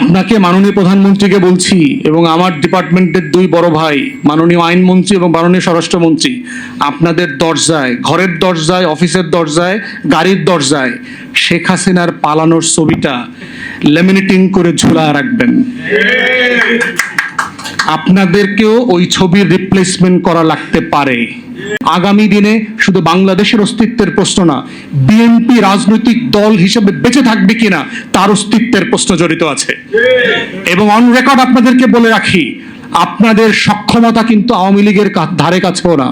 আপনাকে মাননীয় প্রধানমন্ত্রীকে বলছি এবং আমার ডিপার্টমেন্টের দুই বড় ভাই মাননীয় আইনমন্ত্রী এবং মাননীয় স্বরাষ্ট্রমন্ত্রী, আপনাদের দরজায়, ঘরের দরজায়, অফিসের দরজায়, গাড়ির দরজায় শেখ হাসিনার পালানোর ছবিটা লেমিনেটিং করে ঝুলায় রাখবেন। আপনাদেরকেও ওই ছবির রিপ্লেসমেন্ট করা লাগতে পারে। আগামী দিনে শুধু বাংলাদেশের অস্তিত্বের প্রশ্ন না, বিএনপি রাজনৈতিক দল হিসেবে বেঁচে থাকবে কিনা তার অস্তিত্বের প্রশ্ন জড়িত আছে। এবং অন রেকর্ড আপনাদেরকে বলে রাখি, আপনাদের সক্ষমতা কিন্তু আওয়ামী লীগের ধারে কাছেও না।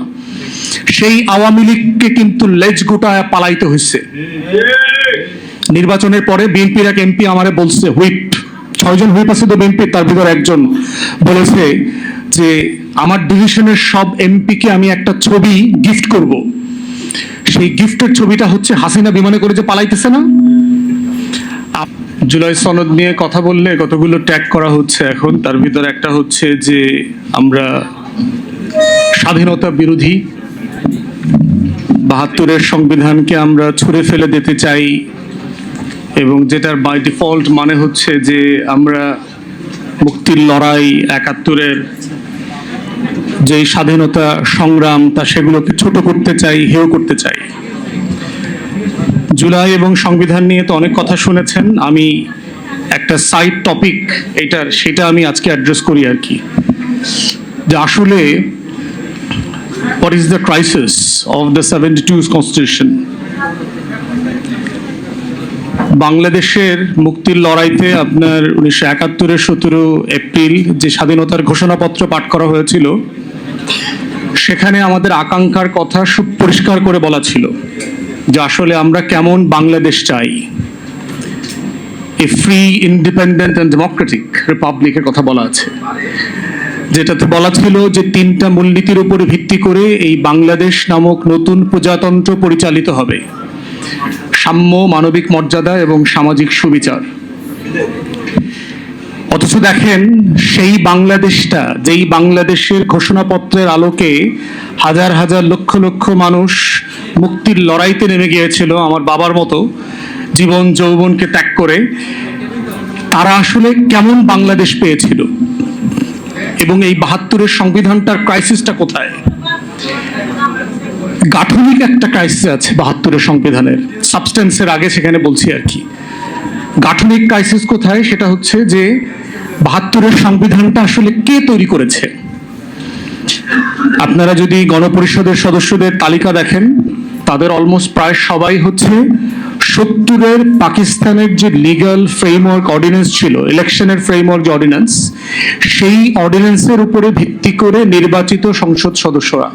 সেই আওয়ামী লীগকে কিন্তু লেজ গুটায় পালাইতে হয়েছে। নির্বাচনের পরে বিএনপির এক এমপি আমারে বলছে, হুইপ 6 জন হুইপ আছে তো বিএনপির, তার ভিতর একজন বলেছে যে আমার ডিভিশনের সব এমপিকে আমি একটা ছবি গিফট করব। সেই গিফটের ছবিটা হচ্ছে হাসিনা বিমানে করে যে পালাইতেছে না। জুলাই সনদ নিয়ে কথা বললে কতগুলো ট্যাগ করা হচ্ছে এখন, তার ভিতর একটা হচ্ছে যে আমরা স্বাধীনতা বিরোধী, 72-এর সংবিধানকে আমরা ছুঁড়ে ফেলে দিতে চাই, এবং যেটার বাই ডিফল্ট মানে হচ্ছে যে আমরা মুক্তির লড়াই, 71-এর যে স্বাধীনতা সংগ্রাম তা সেগুলোকে ছোট করতে চাই, হেয় করতে চাই। জুলাই এবং সংবিধান নিয়ে তো অনেক কথা শুনেছেন, আমি একটা সাইড টপিক সেটা আমি আজকে অ্যাড্রেস করি আর কি, যে আসলে what is the crisis of the 72's constitution? বাংলাদেশের মুক্তির লড়াইতে আপনার 1971-এর 17 এপ্রিল যে স্বাধীনতার ঘোষণাপত্র পাঠ করা হয়েছিল, সেখানে আমাদের আকাঙ্ক্ষার কথা সুপরিষ্কার করে বলা ছিল যে আসলে আমরা কেমন বাংলাদেশ চাই। A free, independent and democratic রিপাবলিকের কথা বলা আছে, যেটাতে বলা ছিল যে 3টা মূলনীতির উপরে ভিত্তি করে এই বাংলাদেশ নামক নতুন প্রজাতন্ত্র পরিচালিত হবে: সাম্য, মানবিক মর্যাদা এবং সামাজিক সুবিচার। অথচ দেখেন, সেই বাংলাদেশটা, যেই বাংলাদেশের ঘোষণাপত্রের আলোকে হাজার হাজার লক্ষ লক্ষ মানুষ মুক্তির লড়াইতে নেমে গিয়েছিল আমার বাবার মতো জীবন যৌবনকে ত্যাগ করে, তারা আসলে কেমন বাংলাদেশ পেয়েছিল এবং এই 72-এর সংবিধানটার ক্রাইসিসটা কোথায়? গাঠনিক একটা ক্রাইসিস আছে 72-এর সংবিধানের, সাবস্টেন্সের আগে সেখানে বলছি আর কি। গাঠনিক ক্রাইসিস কোথায়? সেটা হচ্ছে যে 72-এর সংবিধানটা আসলে কে তৈরি করেছে। আপনারা যদি গণপরিষদের সদস্যদের তালিকা দেখেন, তাদের অলমোস্ট প্রায় সবাই হচ্ছে 70-এর পাকিস্তানের যে লিগ্যাল ফ্রেমওয়ার্ক অর্ডিন্যান্স ছিল, ইলেকশনের ফ্রেমওয়ার্ক যে অর্ডিন্যান্স, সেই অর্ডিন্যান্সের উপরে ভিত্তি করে নির্বাচিত সংসদ সদস্যরা।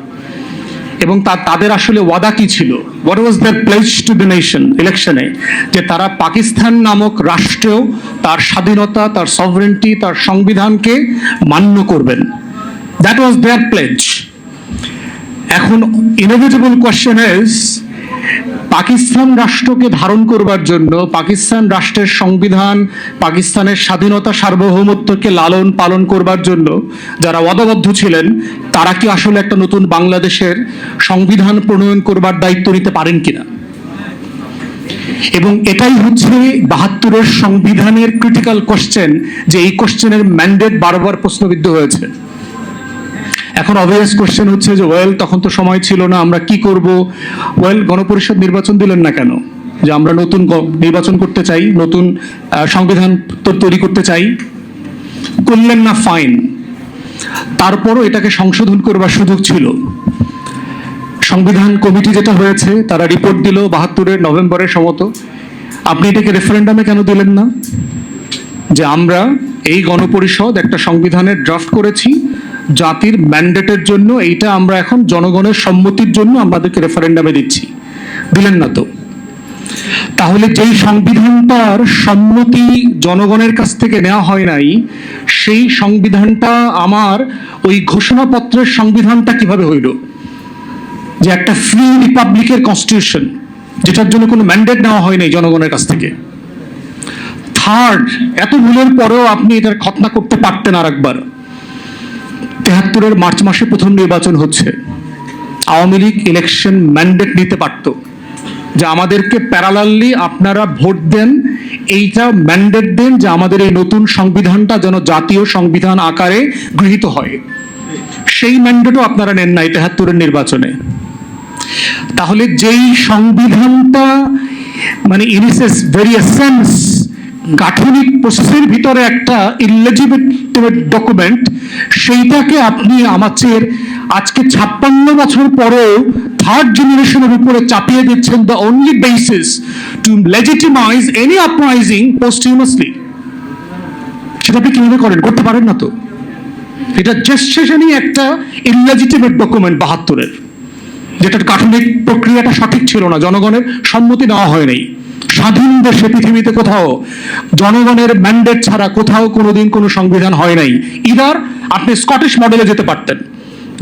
এবং তাদের আসলে ওয়াদা কি ছিল? What was their pledge to the nation ইলেকশনে? যে তারা পাকিস্তান নামক রাষ্ট্রেও তার স্বাধীনতা, তার সভরেন্টি, তার সংবিধানকে মান্য করবেন। That was their pledge. এখন ইনএভিটেবল কোয়েশ্চেন ইজ, পাকিস্তান রাষ্ট্রকে ধারণ করবার জন্য, পাকিস্তান রাষ্ট্রের সংবিধান, পাকিস্তানের স্বাধীনতা, সার্বভৌমত্বকে লালন পালন করবার জন্য যারা ওয়াদাবদ্ধ ছিলেন, তারা কি আসলে একটা নতুন বাংলাদেশের সংবিধান প্রণয়ন করবার দায়িত্ব নিতে পারেন কিনা? এবং এটাই হচ্ছে 72-এর সংবিধানের ক্রিটিক্যাল কোশ্চেন, যে এই কোশ্চেনের ম্যান্ডেট বারবার প্রশ্নবিদ্ধ হয়েছে। এখন অবভিয়াস কোশ্চেন হচ্ছে যে তখন তো সময় ছিল না, আমরা কি করব? গণপরিষদ নির্বাচন দিলেন না কেন? যে আমরা নতুন নির্বাচন করতে চাই, নতুন সংবিধান তৈরি করতে চাই, করলেন না, ফাইন। তারপরও এটাকে সংশোধন করবার সুযোগ ছিল। সংবিধান কমিটি যেটা হয়েছে, তারা রিপোর্ট দিল 72-এর নভেম্বরের সম্ভবত। আপনি এটাকে রেফারেন্ডামে কেন দিলেন না? যে আমরা এই গণপরিষদ একটা সংবিধানের ড্রাফট করেছি জাতির ম্যান্ডেটের জন্য, এইটা আমরা এখন জনগণের সম্মতির জন্য আমাদেরকে রেফারেন্ডামে দিচ্ছি। দিলেন না তো। তাহলে যেই সংবিধানটার সম্মতি জনগণের কাছ থেকে নেওয়া হয় নাই, সেই সংবিধানটা আমার ওই ঘোষণাপত্রের সংবিধানটা কিভাবে হইল? যে একটা ফ্রি রিপাবলিকের কনস্টিটিউশন, যেটার জন্য কোনো ম্যান্ডেট নেওয়া হয় নাই জনগণের কাছ থেকে। থার্ড, এত ভুলের পরেও আপনি এটার খতনা করতে পারতেন আরেকবার। 73-এর মার্চ মাসে প্রথম নির্বাচন হচ্ছে, আওয়ামী লীগ ইলেকশন ম্যান্ডেট নিতে পারত, যে আমাদেরকে প্যারালালি আপনারা ভোট দেন, এইটা ম্যান্ডেট দেন যে আমাদের এই নতুন সংবিধানটা যেন জাতীয় সংবিধান আকারে গৃহীত হয়। সেই ম্যান্ডেটও আপনারা নেন নাই ৭৩-এর নির্বাচনে। তাহলে যেই সংবিধানটা মানে ইন ইটস ভেরি এসেন্স গাঠনিক প্রসেসের ভিতরে একটা ইলেজিটিমেট ডকুমেন্ট, সেইটাকে আপনি আমাদের আজকে ৫৬ বছর পরেও থার্ড জেনারেশনের উপরে চাপিয়ে দিচ্ছেন the only basis to legitimize any uprising posthumously. সেটা আপনি কিভাবে করেন? করতে পারেন না তো। এটা জেস্টেশনই একটা ইলেজিটিমেট ডকুমেন্ট ৭২-এর, যেটার গাঠনিক প্রক্রিয়াটা সঠিক ছিল না, জনগণের সম্মতি নেওয়া হয়নি। স্বাধীন দেশে পৃথিবীতে কোথাও জনগণের ম্যান্ডেট ছাড়া কোথাও কোনোদিন কোনো সংবিধান হয় নাই। ইদার আপনি স্কটিশ মডেলে যেতে পারতেন,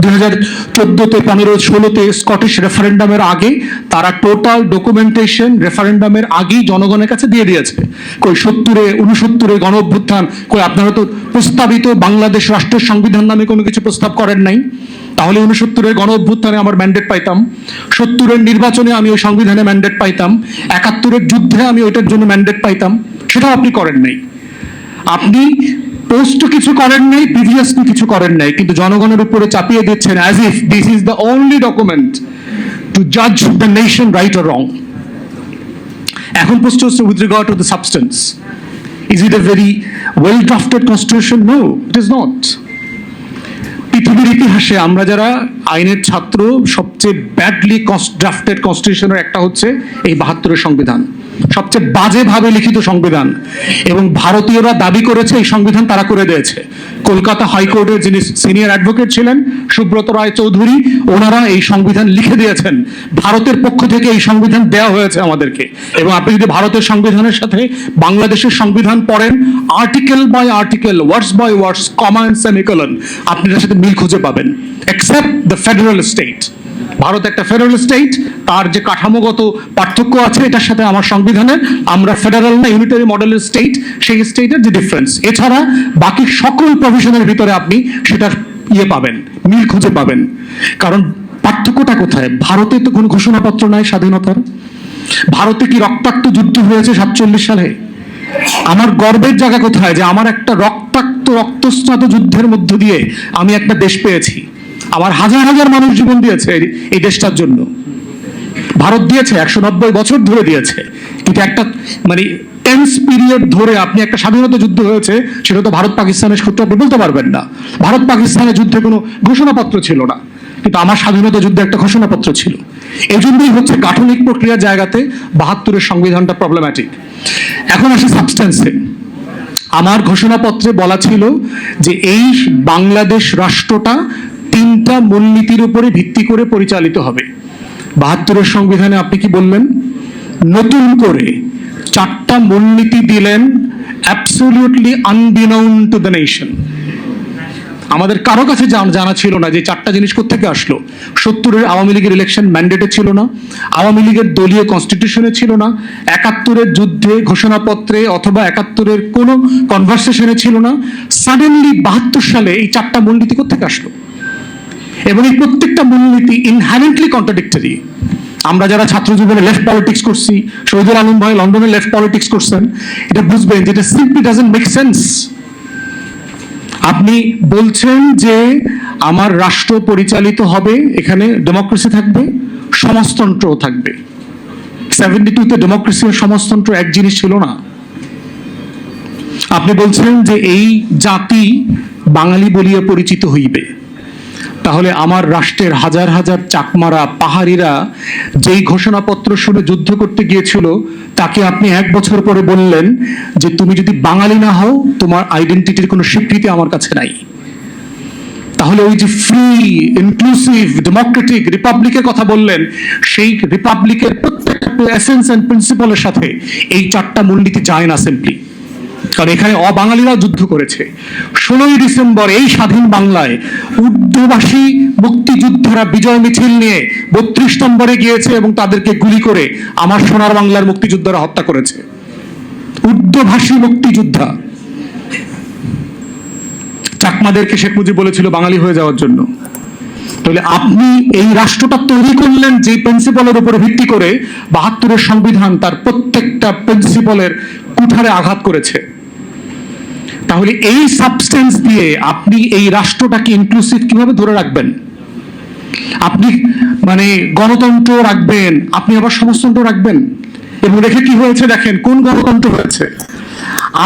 2014-তে 15-16-তে স্কটিশ রেফারেন্ডামের আগে তারা টোটাল ডকুমেন্টেশন রেফারেন্ডামের আগেই জনগণের কাছে দিয়ে দিয়েছে। কই 70-এ 69-এ গণ অভ্যুত্থান, কই আপনারা তো প্রস্তাবিত বাংলাদেশ রাষ্ট্রের সংবিধান নামে কোনো কিছু প্রস্তাব করেন নাই। তাহলে 69-এর গণ অভ্যুত্থানে আমার ম্যান্ডেট পাইতাম, 70-এর নির্বাচনে আমি ওই সংবিধানে ম্যান্ডেট পাইতাম, 71-এর যুদ্ধে আমি ওইটার জন্য ম্যান্ডেট পাইতাম। সেটাও আপনি করেন নাই। আপনি পোস্ট কিছু করেন নাই, প্রিভিয়াসলি কিছু করেন নাই, কিন্তু জনগণের উপরে চাপিয়ে দিচ্ছেন as if this is the only document to জাজ the nation right or wrong. এখন প্রশ্ন হচ্ছে with regard to the substance, is it a very well drafted constitution? No, it is not. পৃথিবীর ইতিহাসে আমরা যারা আইনের ছাত্র, সবচেয়ে ব্যাডলি ড্রাফটেড কনস্টিটিউশনের একটা হচ্ছে এই ৭২-এর সংবিধান, সবচেয়ে বাজেভাবে লিখিত সংবিধান। এবং ভারতীয়রা দাবি করেছে এই সংবিধান তারা করে দিয়েছে। কলকাতা হাইকোর্টের যিনি সিনিয়র অ্যাডভোকেট ছিলেন সুব্রত রায় চৌধুরী, ওনারা এই সংবিধান লিখে দিয়েছেন। ভারতের পক্ষ থেকে এই সংবিধান দেওয়া হয়েছে আমাদেরকে। এবং আপনি যদি ভারতের সংবিধানের সাথে বাংলাদেশের সংবিধান পড়েন, article by article, words by words, comma and semicolon, আপনি এর সাথে মিল খুঁজে পাবেন। Except the federal state, Bharat একটা ফেডারেল স্টেট, তার যে কাঠামোগত পার্থক্য আছে এটার সাথে আমার সংবিধানের, আমরা ফেডারেল না ইউনিটারি মডেলের স্টেট, সেই স্টেটের যে ডিফারেন্স। এছাড়া বাকি সকল প্রভিশনের ভিতরে আপনি সেটার পাবেন, মিল খুঁজে পাবেন। কারণ পার্থক্যটা কোথায়? ভারতে তো কোনো ঘোষণাপত্র নাই স্বাধীনতার। ভারতে কি রক্তাক্ত যুদ্ধ হয়েছে 47 সালে? আমার গর্বের জায়গা কোথায় যে আমার একটা রক্তস্নাত যুদ্ধের মধ্য দিয়ে আমি একটা দেশ পেয়েছি। আমার হাজার হাজার মানুষ জীবন দিয়েছে এই দেশটার জন্য। ভারত দিয়েছে 190 বছর ধরে দিয়েছে, কিন্তু একটা মানে টেন্স পিরিয়ড ধরে আপনি একটা স্বাধীনতা যুদ্ধ হয়েছে, সেটা তো ভারত পাকিস্তানের সূত্রে আপনি বলতে পারবেন না। ভারত পাকিস্তানের যুদ্ধে কোনো ঘোষণাপত্র ছিল না, কিন্তু আমার স্বাধীনতা যুদ্ধে একটা ঘোষণাপত্র ছিল। এই জন্যই হচ্ছে গাঠনিক প্রক্রিয়ার জায়গাতে ৭২-এর সংবিধানটা প্রবলেম্যাটিক। এখন আসি সাবস্টেন্সে। আমার ঘোষণাপত্রে বলা ছিল যে এই বাংলাদেশ রাষ্ট্রটা 3টা মূলনীতির উপরে ভিত্তি করে পরিচালিত হবে। ৭২-এর সংবিধানে আপনি কি বললেন? নতুন করে 4টা মূলনীতি দিলেন, অ্যাবসলিউটলি আনবিনাউন টু দ্য নেশন। আমাদের কারো কাছে জানা ছিল না যে 4টা জিনিস কোত্থেকে আসলো। 70-এর আওয়ামী লীগের ইলেকশন ম্যান্ডেটে ছিল না, আওয়ামী লীগের দলীয় কনস্টিটিউশনে ছিল না, 71-এর যুদ্ধে ঘোষণাপত্রে অথবা 71-এর কোনো কনভারসেশনে ছিল না। সাডেনলি 72 সালে এই 4টা মূলনীতি কোত্থেকে আসলো? এবং এই প্রত্যেকটা মূলনীতি ইনহারেন্টলি কন্ট্রাডিক্টরি। আমরা যারা ছাত্র জীবনে লেফট পলিটিক্স করছি, শহীদুল আলম ভাই লন্ডনে লেফট পলিটিক্স করছেন, এটা বুঝবেন যে এটা সিম্পলি ডাজন্ট মেক সেন্স। আপনি বলছেন যে আমার রাষ্ট্র পরিচালিত হবে, এখানে ডেমোক্রেসি থাকবে, সমাজতন্ত্রও থাকবে। 72-তে ডেমোক্রেসি ও সমাজতন্ত্র এক জিনিস ছিল না। আপনি বলছেন যে এই জাতি বাঙালি বলিয়া পরিচিত হইবে। তাহলে আমার রাষ্ট্রের হাজার হাজার চাকমারা পাহাড়িরা যেই ঘোষণাপত্র শুনে যুদ্ধ করতে গিয়েছিল, তাকে আপনি 1 বছর পরে বললেন যে তুমি যদি বাঙালি না হও, তোমার আইডেন্টিটির কোনো স্বীকৃতি আমার কাছে নাই। তাহলে ওই যে ফ্রি, ইনক্লুসিভ, ডেমোক্রেটিক রিপাবলিকের কথা বললেন, সেই রিপাবলিকের প্রত্যেকটা এসেন্স এন্ড প্রিন্সিপালের সাথে এই 4টা মূলনীতি যায় না সিম্পলি। কারণ এখানে অবাঙালিরাও যুদ্ধ করেছে। 16ই ডিসেম্বর এই স্বাধীন বাংলায় উর্দুভাষী মুক্তিযোদ্ধারা বিজয় মিছিল নিয়ে 32 নম্বরে গিয়েছে এবং তাদেরকে গুলি করে আমার সোনার বাংলার মুক্তিযোদ্ধারা হত্যা করেছে। উর্দুভাষী মুক্তিযোদ্ধা। চাকমাদেরকে শেখ মুজিব বলেছিল বাঙালি হয়ে যাওয়ার জন্য। তো তাহলে আপনি এই রাষ্ট্রটা তৈরি করলেন যে প্রিন্সিপালের উপরে ভিত্তি করে ৭২-এর সংবিধান তার প্রত্যেকটা প্রিন্সিপালের কুঠারে আঘাত করেছে। তাহলে এই সাবস্টেন্স দিয়ে আপনি এই রাষ্ট্রটাকে ইনক্লুসিভ কিভাবে ধরে রাখবেন? আপনি মানে গণতন্ত্র রাখবেন, আপনি আবার সমাজতন্ত্র রাখবেন, এবং রেখে কি হয়েছে দেখেন, কোন গণতন্ত্র হয়েছে।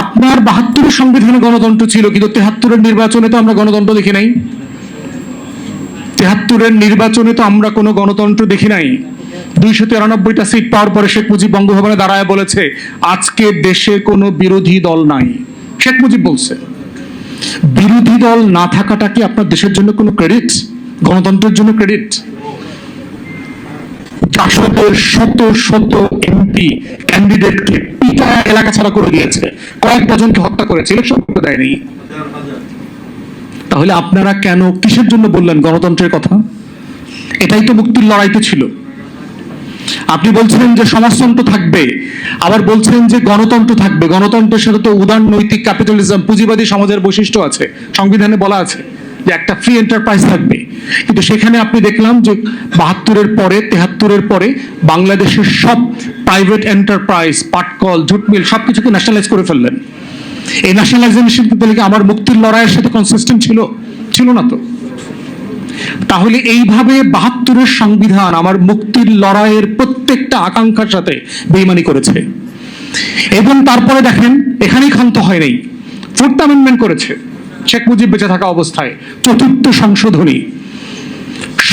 আপনার ৭২-এর সংবিধানে গণতন্ত্র ছিল, কিন্তু ৭৩-এর নির্বাচনে তো আমরা গণতন্ত্র দেখি নাই। ৭৩-এর নির্বাচনে তো আমরা কোনো গণতন্ত্র দেখি নাই। ২৯৩টা সিট পাওয়ার পরে শেখ মুজিব বঙ্গভবনে দাঁড়ায় বলেছে, আজকে দেশে কোনো বিরোধী দল নাই। শেখ মুজিব বলছে। বিরোধী দল না থাকাটা কি আপনার দেশের জন্য কোনো ক্রেডিট? গণতন্ত্রের জন্য ক্রেডিট? শত শত এমপি ক্যান্ডিডেটকে পিটায় এলাকা ছাড়া করে দিয়েছে, কয়েক ডজনকে হত্যা করেছে, ইলেকশন করতে দেয়নি। তাহলে আপনারা কেন কিসের জন্য বললেন গণতন্ত্রের কথা? এটাই তো মুক্তির লড়াইতে ছিল। আপনি বলছিলেন যে সমাজতন্ত্র থাকবে, আবার বলছেন যে গণতন্ত্র থাকবে। গণতন্ত্রের সাথে তো উদার নৈতিক ক্যাপিটালিজম, পুঁজিবাদী সমাজের বৈশিষ্ট্য আছে, সংবিধানে বলা আছে যে একটা ফ্রি এন্টারপ্রাইজ থাকবে। কিন্তু সেখানে আপনি দেখলাম যে ৭২-এর পরে ৭৩-এর পরে বাংলাদেশের সব প্রাইভেট এন্টারপ্রাইজ, পাটকল, জুট মিল সবকিছুকে ন্যাশনালাইজ করে ফেললেন। এই ন্যাশনালাইজেশন কি আমার মুক্তির লড়াইয়ের সাথে কনসিস্টেন্ট ছিল? ছিল না তো। তাহলে এইভাবে ৭২-এর সংবিধান আমার মুক্তির লড়াইয়ের প্রত্যেকটা আকাঙ্ক্ষার সাথে বেইমানি করেছে। এবং তারপরে দেখেন, এখানেই ক্ষান্ত হয় নাই, 4th অ্যামেন্ডমেন্ট করেছে শেখ মুজিব বেঁচে থাকা অবস্থায়। ৪র্থ সংশোধনী,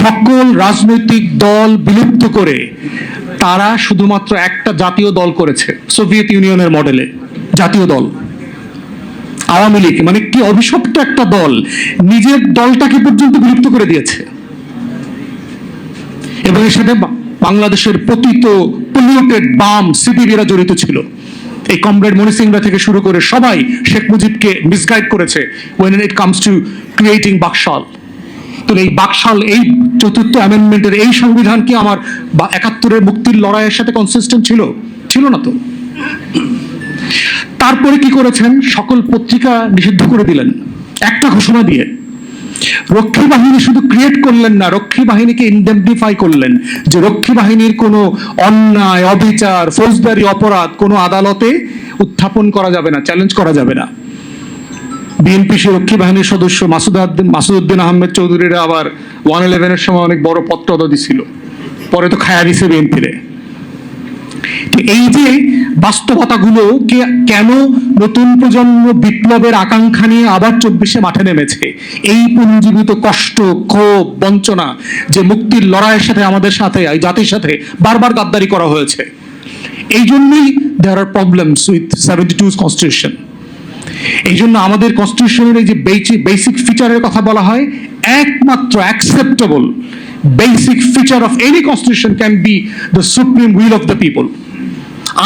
সকল রাজনৈতিক দল বিলুপ্ত করে তারা শুধুমাত্র একটা জাতীয় দল করেছে, সোভিয়েত ইউনিয়নের মডেলে জাতীয় দল আওয়ামী লীগ। মানে কি অভিশপ্ত একটা দল, নিজের দলটাকে পর্যন্ত বিলুপ্ত করে দিয়েছে। এবং এর সাথে বাংলাদেশের পতিত পলিউটেড বাম সিপিবিরা জড়িত ছিল। এই কমরেড মনি সিংরা থেকে শুরু করে সবাই শেখ মুজিবকে মিসগাইড করেছে when it comes to creating Baksal. তো এই বাকশাল, এই ৪র্থ অ্যামেন্ডমেন্টের এই সংবিধান কি আমার ৭১-এর মুক্তির লড়াইয়ের সাথে কনসিস্টেন্ট ছিল? ছিল না তো। তারপরে কি করেছেন, সকল পত্রিকা নিষিদ্ধ করে দিলেন একটা ঘোষণা দিয়ে। রক্ষী বাহিনী শুধু ক্রিয়েট করলেন না, রক্ষী বাহিনীকে ইনডেমনিফাই করলেন যে রক্ষী বাহিনীর কোনো অন্যায়, অবিচার, ফৌজদারি অপরাধ কোনো আদালতে উত্থাপন করা যাবে না, চ্যালেঞ্জ করা যাবে না। বিএনপি রক্ষী বাহিনীর সদস্য মাসুদউদ্দিন আহমেদ চৌধুরীরা আবার 111-এর সময় অনেক বড় পত্র দিছিল, পরে তো খায়া দিছে বিএনপিরে। এই যে বাস্তবতাগুলো কেন নতুন প্রজন্ম বিপ্লবের আকাঙ্ক্ষা নিয়ে আবার ২৪-এ মাঠে নেমেছে, এই পুঞ্জীভূত কষ্ট, ক্ষোভ, বঞ্চনা, যে মুক্তির লড়াইয়ের সাথে আমাদের সাথে এই জাতির সাথে বারবার গাদ্দারি করা হয়েছে, এই জন্যই দেয়ার আর প্রবলেমস উইথ 72's কনস্টিটিউশন। এই জন্য আমাদের কনস্টিটিউশনের এই যে বেসিক ফিচারের কথা বলা হয়, একমাত্র acceptable basic feature of any constitution can be the supreme will of the people.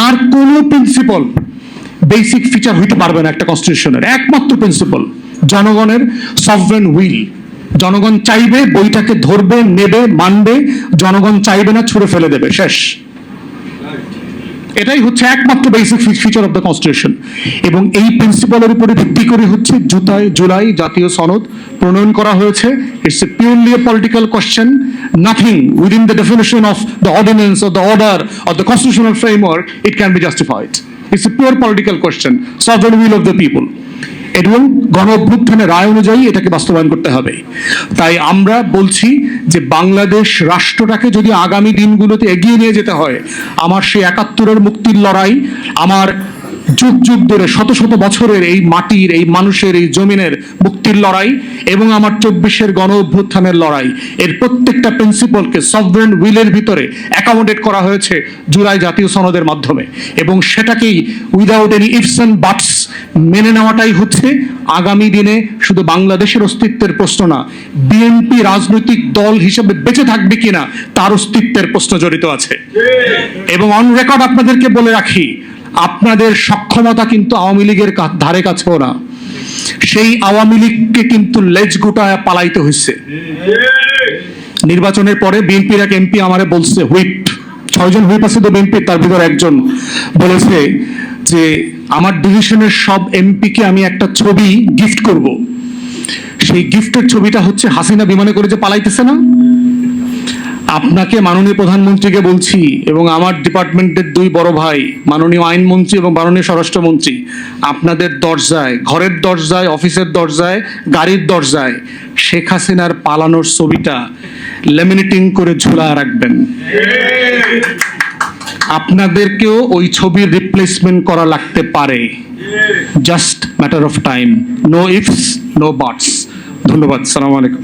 আর কোন প্রিন্সিপাল বেসিক ফিচার হইতে পারবে না একটা কনস্টিটিউশনের। একমাত্র প্রিন্সিপাল জনগণের সভরেন উইল। জনগণ চাইবে, বইটাকে ধরবে, নেবে, মানবে। জনগণ চাইবে না, ছুঁড়ে ফেলে দেবে, শেষ। এটাই হচ্ছে একমাত্র basic feature of the constitution. এবং এই প্রিন্সিপালের উপরে ভিত্তি করে হচ্ছে জুলাই জাতীয় সনদ প্রণয়ন করা হয়েছে। It's a purely a political question, nothing within the definition of the ordinance of the order of the constitutional framework it can be justified. It's a pure political question, sovereign will of the people. এবং গণ অভ্যুত্থানের রায় অনুযায়ী এটাকে বাস্তবায়ন করতে হবে। তাই আমরা বলছি যে বাংলাদেশ রাষ্ট্রটাকে যদি আগামী দিনগুলোতে এগিয়ে নিয়ে যেতে হয়, আমার সেই ৭১-এর মুক্তির লড়াই, আমার যুগ যুগ ধরে শত শত বছরের এই মাটির, এই মানুষের, এই জমিনের মুক্তির লড়াই, এবং আমার ২৪-এর গণ অভ্যুত্থানের লড়াই, এর প্রত্যেকটা প্রিন্সিপালকে সভরেন উইলের ভিতরে অ্যাকোমোডেট করা হয়েছে জুলাই জাতীয় সনদের মাধ্যমে। এবং সেটাকেই উইদাউট এনি ইফস অ্যান্ড বাটস মেনে নেওয়াটাই হচ্ছে আগামী দিনে শুধু বাংলাদেশের অস্তিত্বের প্রশ্ন না, বিএনপি রাজনৈতিক দল হিসেবে বেঁচে থাকবে কিনা তার অস্তিত্বের প্রশ্ন জড়িত আছে। এবং অন রেকর্ড আপনাদেরকে বলে রাখি, আপনাদের সক্ষমতা কিন্তু আওয়ামী লীগের ধারে কাছেও না। সেই আওয়ামী লীগকে কিন্তু লেজ গুটায় পালাইতে হয়েছে। নির্বাচনের পরে বিএনপির এক এমপি আমারে বলছে, হুইপ 6 জন হুইপ আছে তো বিএনপি, তার ভিতর একজন বলেছে যে আমার ডিভিশনের সব এমপিকে আমি একটা ছবি গিফট করব। সেই গিফটের ছবিটা হচ্ছে হাসিনা বিমানে করে যে পালাইতেছে না। আপনাকে মাননীয় প্রধানমন্ত্রীকে বলছি এবং আমার ডিপার্টমেন্টের দুই বড় ভাই মাননীয় আইনমন্ত্রী এবং মাননীয় স্বরাষ্ট্রমন্ত্রী, আপনাদের দরজায়, ঘরের দরজায়, অফিসের দরজায়, গাড়ির দরজায় শেখ হাসিনার পালানোর ছবিটা লেমিনেটিং করে ঝুলায় রাখবেন। আপনাদেরকেও ওই ছবির রিপ্লেসমেন্ট করা লাগতে পারে, just matter of time. No ifs, no buts. ধন্যবাদ। সালাম আলাইকুম।